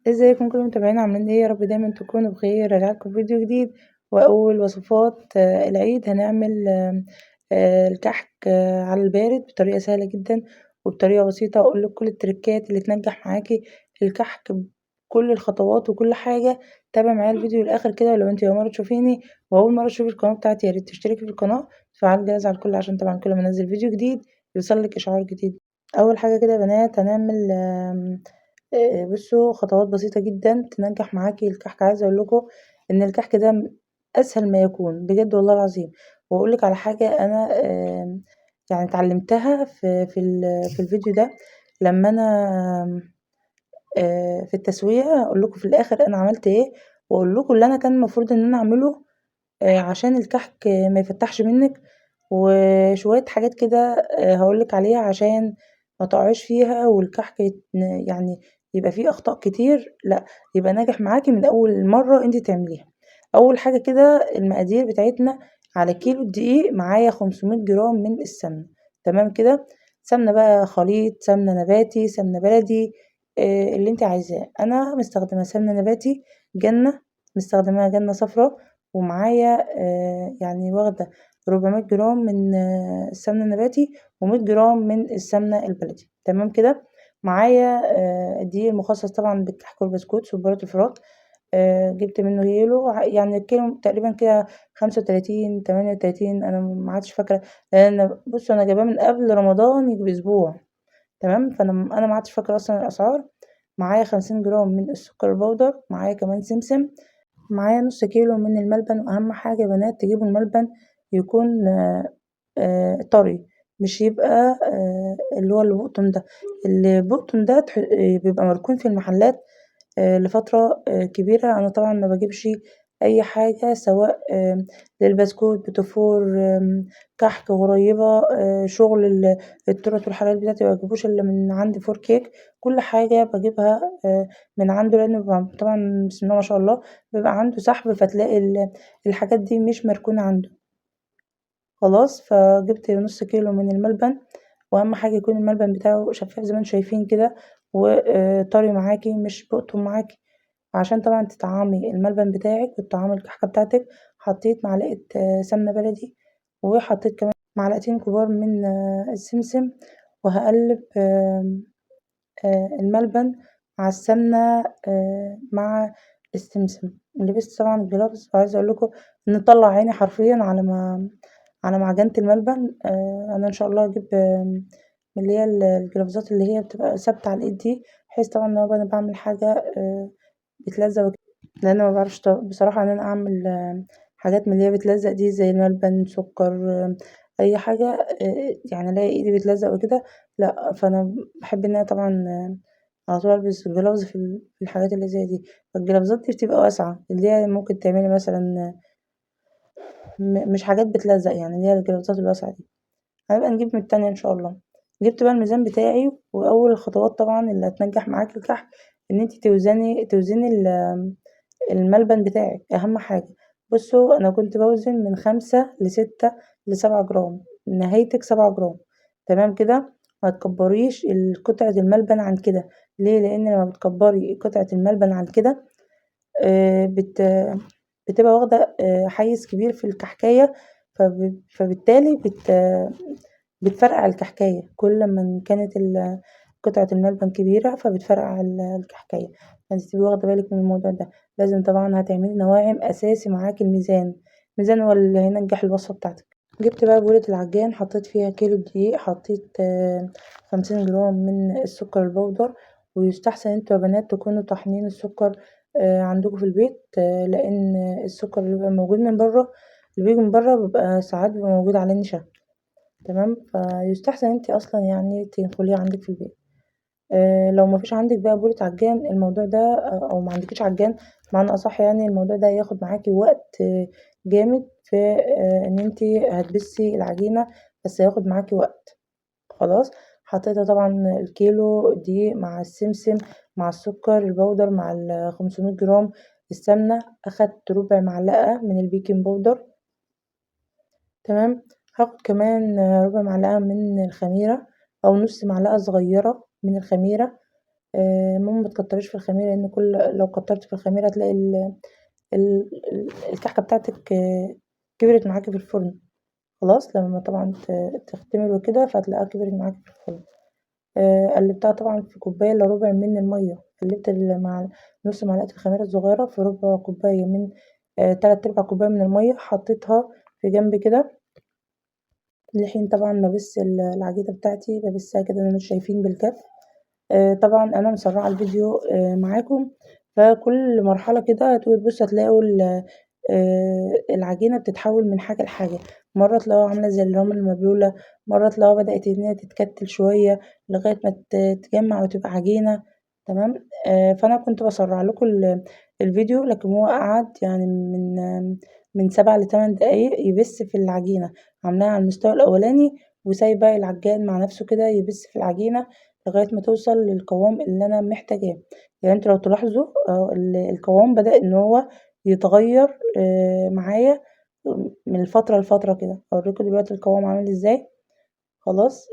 ازيكم كل المتابعين عاملين ايه؟ يا رب دايما تكونوا بخير. رجعلكم فيديو جديد واول وصفات العيد. هنعمل الكحك على البارد بطريقه سهله جدا وبطريقه بسيطه. اقول لك كل التريكات اللي تنجح معاكي الكحك بكل الخطوات وكل حاجه. تابع معايا الفيديو للاخر كده. ولو انت اول مره تشوفيني واول مره تشوفي القناه بتاعتي يا ريت تشتركي في القناه وتفعلي الجرس على الكل عشان طبعا كل ما انزل فيديو جديد يوصلك اشعار جديد. اول حاجه كده يا بنات هنعمل بصوا خطوات بسيطة جدا تنجح معاكي الكحك. عايزة اقول لكم ان الكحك ده اسهل ما يكون بجد والله العظيم. واقول لك على حاجة انا يعني اتعلمتها في الفيديو ده لما انا في التسوية. اقول لكم في الاخر انا عملت ايه واقول لكم اللي انا كان المفروض ان انا اعمله عشان الكحك ما يفتحش منك. وشوية حاجات كده هقول لك عليها عشان ما تقعيش فيها والكحك يعني يبقى فيه اخطاء كتير، لا يبقى ناجح معاكي من اول مرة انت تعمليها. اول حاجة كده المقادير بتاعتنا: على كيلو دقيق معايا 500 جرام من السمنة. تمام كده. سمنة بقى خليط، سمنة نباتي، سمنة بلدي، اللي انت عايزاه. انا مستخدمة سمنة نباتي جنة، مستخدمة جنة صفراء. ومعايا يعني واخدة 400 جرام من السمنة النباتي و100 جرام من السمنة البلدي. تمام كده. معايا الدقيق المخصص طبعا بالكحك والبسكوت سكريات الفرات. جبت منه كيلو، يعني الكيلو تقريبا كده 35 38، انا ما عادش فاكره لان بص انا جايباه من قبل رمضان يجي باسبوع. تمام. فانا ما عادش فاكره اصلا الاسعار. معايا 50 جرام من السكر البودر، معايا كمان سمسم، معايا نص كيلو من الملبن. واهم حاجه يا بنات تجيبوا الملبن يكون طري، مش يبقى اللي هو البقطن ده. البقطن ده بيبقى مركون في المحلات لفترة كبيرة. أنا طبعا ما باجيبش أي حاجة سواء للبسكوت بتفور كحك غريبة شغل التورت والحلويات بتاعتي ما باجيبوش إلا من عند فور كيك. كل حاجة باجيبها من عنده لأنه طبعا بسم الله ما شاء الله بيبقى عنده سحب، فتلاقي الحاجات دي مش مركونة عنده. خلاص فجبت نص كيلو من الملبن. واهم حاجه يكون الملبن بتاعه شفاف زي ما انتم شايفين كده وطري معاكي مش بقطم معاكي. عشان طبعا تطعمي الملبن بتاعك وتطعمي الكحكه بتاعتك حطيت معلقه سمنه بلدي، وحطيت كمان معلقتين كبار من السمسم. وهقلب الملبن مع السمنه مع السمسم. لبست طبعا جلافز وعايزه اقول لكم ان طلع عيني حرفيا على معجنة الملبن. انا ان شاء الله اجيب من اللي هي الجلافزات اللي هي بتبقى ثابتة على الايد دي، بحيث طبعا لو انا بعمل حاجة بتلزق لان أنا ما بعرفش بصراحة ان انا اعمل حاجات من اللي هي بتلزق دي زي الملبن سكر اي حاجة يعني الاقي ايدي بتلزق وكده. لا فانا بحب ان انا طبعا على طول البس جلافز في الحاجات اللي زي دي. فالجلافزات دي بتبقى واسعة اللي هي ممكن تعملي مثلا مش حاجات بتلزق، يعني اللي هي الجلافزات الواسعة دي. هنبقى نجيب من التانية ان شاء الله. جبت بقى الميزان بتاعي. واول الخطوات طبعا اللي هتنجح معاكي الكحك ان انتي توزني الملبن بتاعك اهم حاجة. بصوا انا كنت بوزن من 5 ل6 ل7 جرام، نهايتك 7 جرام. تمام كده. ما تكبريش قطعة الملبن عن كده. ليه؟ لان لما بتكبري قطعة الملبن عن كده آه، بت بتبقى واخدة حيز كبير في الكحكاية. فبالتالي بتفرقع الكحكاية. كل ما كانت قطعة الملبن كبيرة فبتفرقع الكحكاية. فانت تبقي واخدة بالك من الموضوع ده. لازم طبعا هتعملي نواعم أساسي معاكي الميزان هو اللي هينجح الوصفة بتاعتك. جبت بقى بولة العجان، حطيت فيها كيلو دقيق، حطيت 50 جرام من السكر البودر. ويستحسن انتوا يا بنات تكونوا طحنين السكر عندكم في البيت لأن السكر اللي بيبقى موجود من بره اللي بيجي من بره بيبقى ساعات بيبقى موجود عليه نشا. تمام. فيستحسن انتي اصلا يعني تنخليه عندك في البيت. لو ما فيش عندك بقى بولة عجان الموضوع ده او ما عندكيش عجان معنى اصح، يعني الموضوع ده هياخد معاكي وقت جامد في ان انتي هتبسي العجينة، بس هياخد معاكي وقت. خلاص. حطيتها طبعا الكيلو دي مع السمسم مع السكر البودر مع 500 جرام السمنة. اخدت ربع معلقة من البيكنج باودر. تمام. هاخد كمان ربع معلقة من الخميرة أو نص معلقة صغيرة من الخميرة. المهم متكتريش في الخميرة، لأن لو كترتي في الخميرة هتلاقي الكحكة بتاعتك كبرت معاكي في الفرن. خلاص لما طبعا تختمر وكده فهتلاقيها كبرت معاكي في الفرن. قلبتها طبعا في كوباية إلا ربع من المية، قلبت مع نص معلقة الخميرة الصغيرة في ربع كوباية من 3/4 كوباية من المية، حطيتها في جنب كده لحين طبعا ما بس العجينة بتاعتي ببسها كده زي ما انتوا شايفين بالكف. طبعا أنا مسرعة الفيديو معاكم، فكل مرحلة كده تيجوا تبصوا هتلاقوا العجينة بتتحول من حاجة لحاجة، مرة تلاقوها عاملة زي الرمل المبلولة، مرة تلاقوها بدأت إن هي تتكتل شوية لغاية ما تتجمع وتبقى عجينة. تمام. فأنا كنت بسرع لكم الفيديو، لكن هو قعد يعني من 7 ل8 دقايق يبس في العجينة، عاملاها على المستوى الأولاني وسايبة العجان مع نفسه كده يبس في العجينة لغاية ما توصل للقوام اللي أنا محتاجاه. يعني انتوا لو تلاحظوا القوام بدأ إن هو يتغير معايا من فترة لفترة كده. هوريكم دلوقتي القوام عامل ازاي. خلاص.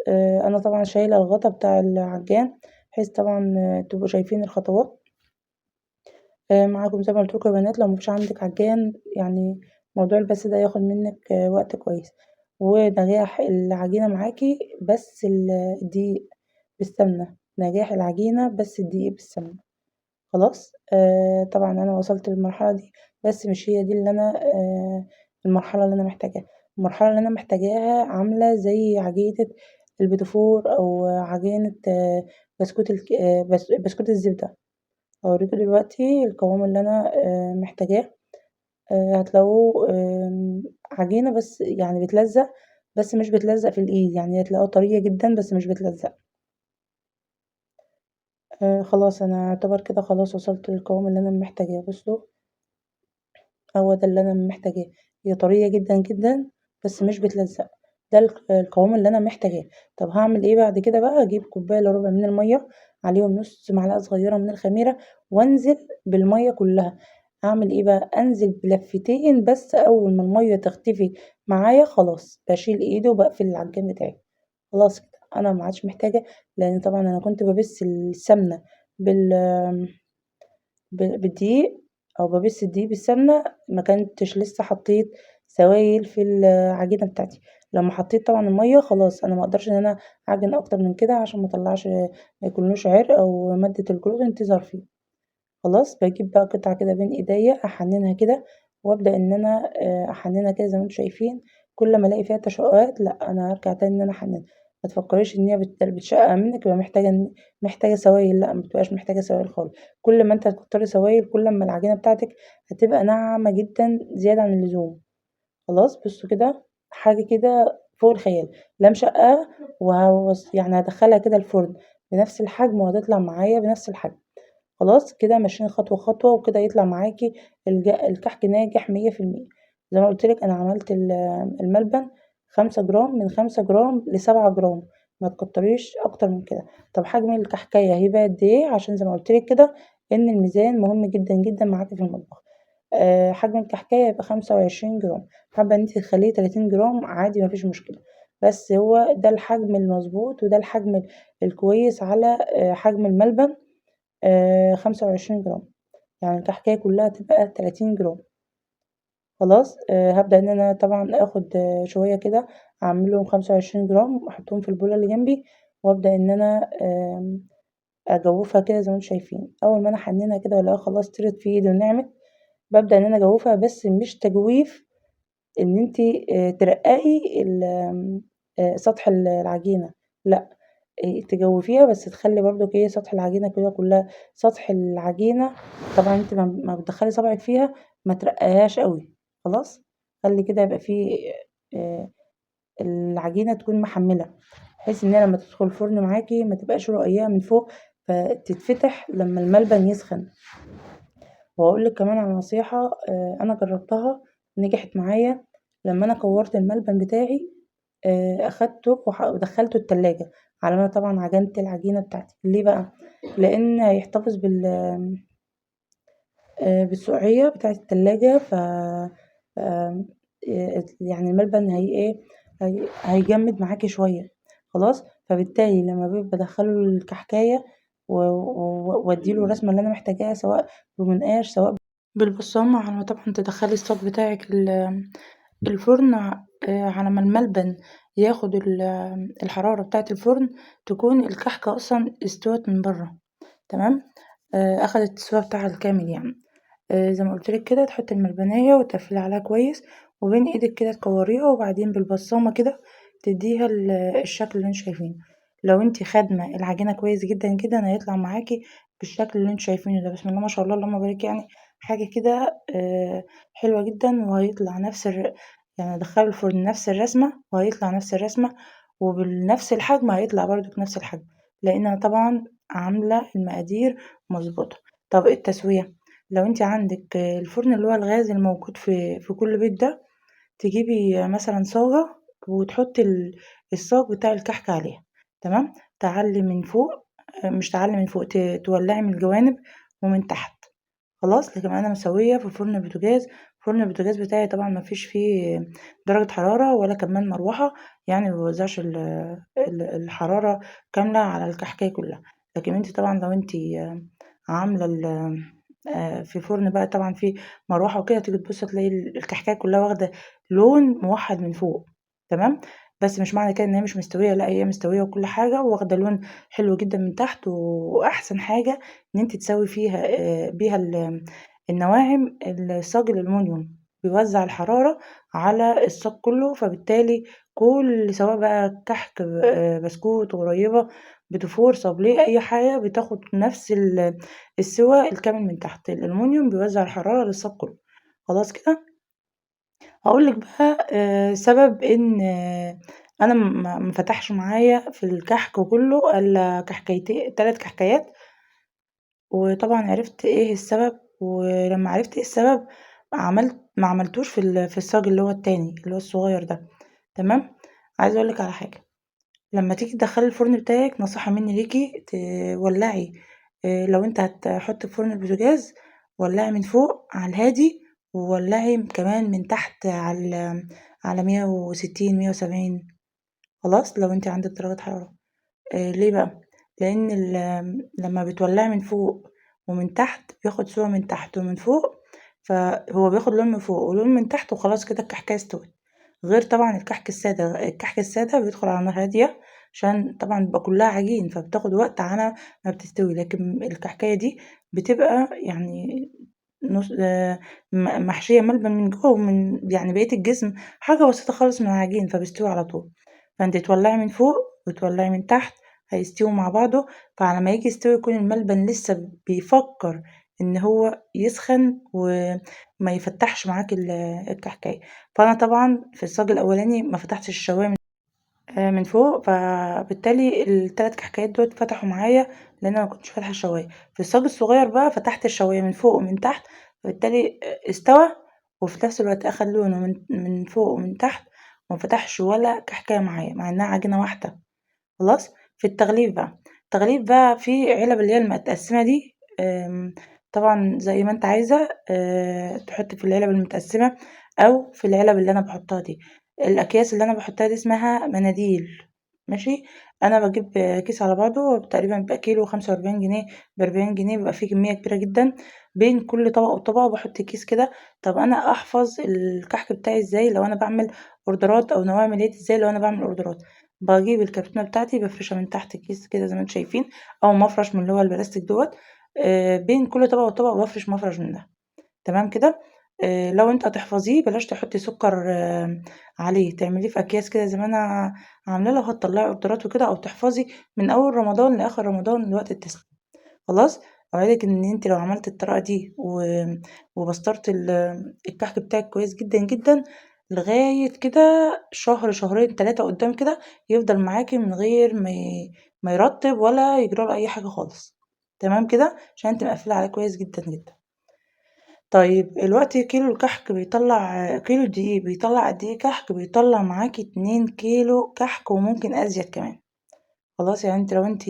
أنا طبعا شايلة الغطا بتاع العجان بحيث طبعا تبقوا شايفين الخطوات. معاكم زي ما قلت لكم يا بنات، لو مفيش عندك عجان يعني موضوع البس ده ياخد منك وقت كويس. ونجاح العجينة معاكي بس الدقيق بالسمنة، نجاح العجينة بس الدقيق بالسمنة. خلاص. طبعا أنا وصلت للمرحلة دي، بس مش هي دي اللي أنا المرحلة اللي أنا محتاجاها. المرحلة اللي أنا محتاجاها عاملة زي عجينة البيتفور أو عجينة بسكوت بسكوت الزبدة. هوريكم دلوقتي القوام اللي أنا محتاجاه. هتلاقوه عجينة بس يعني بتلزق، بس مش بتلزق في الإيد، يعني هتلاقوها طرية جدا بس مش بتلزق. خلاص أنا اعتبر كده خلاص وصلت للقوام اللي أنا محتاجاه. بصوا هو ده اللي أنا محتاجاه، هي طرية جدا جدا بس مش بتلزق، ده القوام اللي أنا محتاجاه. طب هعمل ايه بعد كده بقى؟ اجيب كوباية الا ربع من المية، عليهم نص معلقة صغيرة من الخميرة، وانزل بالمية كلها. اعمل ايه بقى؟ انزل بلفتين بس، اول ما المية تختفي معايا خلاص بشيل ايدي وبقفل العجان بتاعي. خلاص كده انا ما عادش محتاجة، لان طبعا انا كنت ببس السمنة بال بالدقيق، او ببس الدقيق بالسمنه، ما كنتش لسه حطيت سوائل في العجينه بتاعتي. لما حطيت طبعا الميه خلاص انا ما اقدرش ان انا اعجن اكتر من كده عشان ما اطلعش ما يكونلوش عرق او ماده الجلوتين تظهر فيه. خلاص بجيب بقى قطعة كده بين ايديا احننها كده، وابدا ان انا احننها كده زي ما انتم شايفين. كل ما الاقي فيها تشققات لا انا هرجع تاني ان انا احننها. ما تفكريش ان هي بتشقق منك يبقى محتاجه سوائل، لا ما بتبقاش محتاجه سوائل خالص. كل ما انت هتكتري سوائل كل ما العجينه بتاعتك هتبقى ناعمه جدا زياده عن اللزوم. خلاص بصوا كده حاجه كده فوق الخيال، لا مشققه يعني هدخلها كده الفرن بنفس الحجم وهتطلع معايا بنفس الحجم. خلاص كده ماشيين خطوة خطوة وكده يطلع معاكي الكحك ناجح 100%. زي ما قلتلك أنا عملت الملبن 5 جرام، من 5 جرام ل7 جرام، ما تكتريش أكتر من كده. طب حجم الكحكاية هيبقى قد ايه؟ عشان زي ما قلتلك كده إن الميزان مهم جدا جدا معاكي في المطبخ. حجم الكحكاية يبقى 25 جرام، حابة ان انتي تخليه 30 جرام عادي مفيش مشكلة، بس هو ده الحجم المظبوط وده الحجم الكويس على حجم الملبن. 25 جرام، يعني الكحكاية كلها تبقى 30 جرام. خلاص. هبدأ ان انا طبعا اخد شوية كده اعملهم 25 جرام احطهم في البولة اللي جنبي، وابدأ ان انا اجوفها كده زي ما انتم شايفين. اول ما انا حنينها كده ولا خلاص طرت في ايدي ونعمت، ببدأ ان انا اجوفها، بس مش تجويف ان انتي ترققي سطح العجينة، لا تجوفيها بس تخلي برضو ايه سطح العجينة كده كلها سطح العجينة. طبعا انت ما بتدخلي صبعك فيها ما ترقهاش قوي. خلاص خلي كده يبقى فيه آه، العجينة تكون محملة، بحيث انها لما تدخل الفرن معاكي ما تبقاش رقيقة من فوق فتتفتح لما الملبن يسخن. واقول لك كمان على نصيحة انا جربتها نجحت معايا. لما انا كورت الملبن بتاعي اخدته ودخلته التلاجة على ما طبعا عجنت العجينة بتاعتي. ليه بقى؟ لان هيحتفظ بالسقعية بتاعة التلاجة. يعني الملبن هي ايه هيجمد معاكي شوية. خلاص فبالتالي لما بدخله الكحكاية وادّي له الرسمة اللي أنا محتاجاها سواء بمنقاش سواء بالبصامة، على ما طبعًا تدخّلي الصاج بتاعِك الفرن على ما الملبن ياخد الحرارة بتاعة الفرن تكون الكحكة أصلًا استوت من برّه، تمام، أخدت السوا بتاعها الكامل يعني. زي ما قُلت لِك كده تحطّي الملبنية وتقفّلي عليها كويس، وبين إيدِك كده تكوريها وبعدين بالبصّامة كده تدّيها الشكل اللي أنتم شايفينه. لو أنتِ خادمة العجينة كويس جدًا، جدًا هيطلع معاكِ بالشكل اللي أنتم شايفينه ده، بسم الله ما شاء الله اللهم بارك يعني حاجة كده حلوة جدًا وهيطلع نفس يعني هادخّله الفرن نفس الرسمة وهيطلع نفس الرسمة، وبنفس الحجم هيطلع برضك نفس الحجم، لإن أنا طبعًا عاملة المقادير مضبوطة. طَب التسوية، لو أنتِ عندِك الفرن اللي هو الغاز الموجود في كل بيت ده، تجيبي مثلًا صاجة وتحطي الصاج بتاع الكحك عليها، تمام، تعلّي من فوق مش تعلّي من فوق تولّعي من الجوانب ومن تحت، خلاص، لكن أنا مسوية في فرن بوتاجاز، فرن البوتاجاز بتاعي طبعًا ما فيش فيه درجة حرارة ولا كمان مروحة، يعني ما بيوزّعش الحرارة كاملة على الكحكاية كلّها، لكن أنتِ طبعًا لو أنتِ عاملة في فرن بقى طبعًا فيه مروحة وكده، تيجي تبُصّي تلاقي الكحكاية كلّها واخدة لون موحّد من فوق، تمام، بس مش معنى كده إن هي مش مستوية، لأ هي مستوية وكل حاجة وواخدة لون حلو جدًا من تحت، وأحسن حاجة إن أنتِ تساوي فيها بيها النواعم الصاج الألمونيوم، بيوزّع الحرارة على الصاج كلّه، فبالتالي سواء بقى كحك بسكوت، غريبة، بيتيفور، صابليه، أي حاجة بتاخد نفس السِوَى الكامل من تحت، الألمونيوم بيوزّع الحرارة للصاج كلّه، خلاص كده؟ هاقول لِك بقى سبب إن أنا ما فتحش معايا في الكحك كلّه إلا 3 كحكايات، وطبعًا عرفت إيه السبب، ولمّا عرفت إيه السبب ما عملتوش في الصاج اللي هو التاني، اللي هو الصغير ده، تمام؟ عايزة أقول لِك على حاجة، لمّا تيجي تدخّلي الفرن بتاعِك نصيحة مني ليكِ تولّعي لو أنتِ هتحطّي في فرن البوتاجاز ولّعي من فوق على الهادي، وولّعي كمان من تحت على 160، 170 خلاص، لو أنتِ عندِك درجة حرارة. ليه بقى؟ لإن لمّا بتولّعي من فوق ومن تحت بياخد سِوَى من تحت ومن فوق، فهو بياخد لون من فوق ولون من تحت وخلاص كده الكحكاية استوت. غير طبعًا الكحك السادة بيدخل على نار هادية عشان طبعًا بيبقى كلّها عجين، فبتاخد وقت على ما بتستوي، لكن الكحكاية دي بتبقى يعني نُص محشية ملبن من جوّه ومن يعني بقية الجسم حاجة بسيطة خالص من العجين، فبيستوي على طول. فأنتِ تولّعي من فوق وتولّعي من تحت هيستووا مع بعضه، فعلى ما ييجي يستوي يكون الملبن لسه بيفكّر إن هو يسخن وما يفتّحش معاكِ الكحكاية. فأنا طبعًا في الصاج الأولاني ما فتحتش الشواية من فوق، فبالتالي ال3 كحكايات دول فتحوا معايا لإن أنا ما كنتش فاتحة الشواية. في الصاج الصغير بقى فتحت الشواية من فوق ومن تحت، فبالتالي استوى وفي نفس الوقت أخد لونه من فوق ومن تحت، وما فتحش ولا كحكاية معايا، مع إنها عجينة واحدة. خلاص، في التغليف بقى، التغليف بقى في علب اللي هي المتقسمة دي طبعًا زي ما أنتِ عايزة تحطي في العلب المتقسمة أو في العلب اللي أنا باحطها دي، الأكياس اللي أنا باحطها دي اسمها مناديل ماشي، أنا باجيب كيس على بعضه تقريبًا بيبقى كيلو 45 جنيه ب40 جنيه بيبقى فيه كمية كبيرة جدًا، بين كل طبق وطبق باحط كيس كده. طب أنا أحفظ الكحك بتاعي إزاي لو أنا باعمل أوردرات أو نوايا مالية إزاي لو أنا باعمل أوردرات؟ باجيب الكرتونة بتاعتي بافرشها من تحت كيس كده زي ما أنتم شايفين، أو مفرش من اللي هو البلاستيك دوّة، بين كل طبق وطبق بافرش مفرش من ده، تمام كده. لو أنتِ هتحفظيه بلاش تحطي سكر عليه، تعمليه في أكياس كده زي ما أنا عاملة لو هتطلعي أوردرات وكده، أو تحفظي من أول رمضان لآخر رمضان لوقت التسخين، خلاص. أوعدِك إن أنتِ لو عملتِ الطريقة دي وبسترتِ الكحك بتاعِك كويس جدًا، جدًا، لغاية كده شهر، شهرين، 3 قدّام كده، يفضل معاكِ من غير ما يرطّب ولا يجرى له أي حاجة خالص، تمام كده، عشان أنتِ مقفّلة عليه كويس جدًا، جدًا. طيب دلوقتي كيلو الكحك كيلو الدقيق بيطلّع قد إيه كحك؟ بيطلّع معاكِ 2 كيلو كحك وممكن أزيد كمان، خلاص. يعني أنتِ لو أنتِ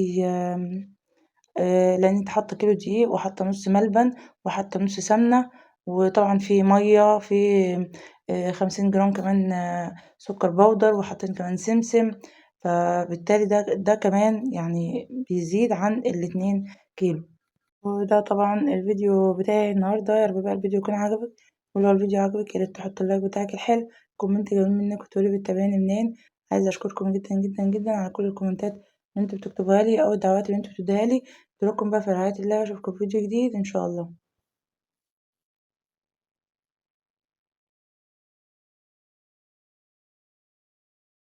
لإن أنتِ حاطة كيلو دقيق وحاطة نُص ملبن وحاطة نُص سمنة، وطبعًا في مَيّة، في 50 جرام كمان سكر بودر، وحاطين كمان سمسم، فبالتالي ده كمان يعني بيزيد عن ال2 كيلو. وده طبعًا الفيديو بتاعي النهارده، يا رب بقى الفيديو يكون عجبك، ولو الفيديو عجبك ياريت تحط اللايك بتاعك الحلو، كومنت جميل منك وتقولي بتتابعني منين. عايزة أشكركم جدًا، جدًا، جدًا على كل الكومنتات اللي انتم بتكتبوها لي أو الدعوات اللي انتم بتدوها لي. أشوفكم بقى في رعاية الله وأشوفكم في فيديو جديد إن شاء الله.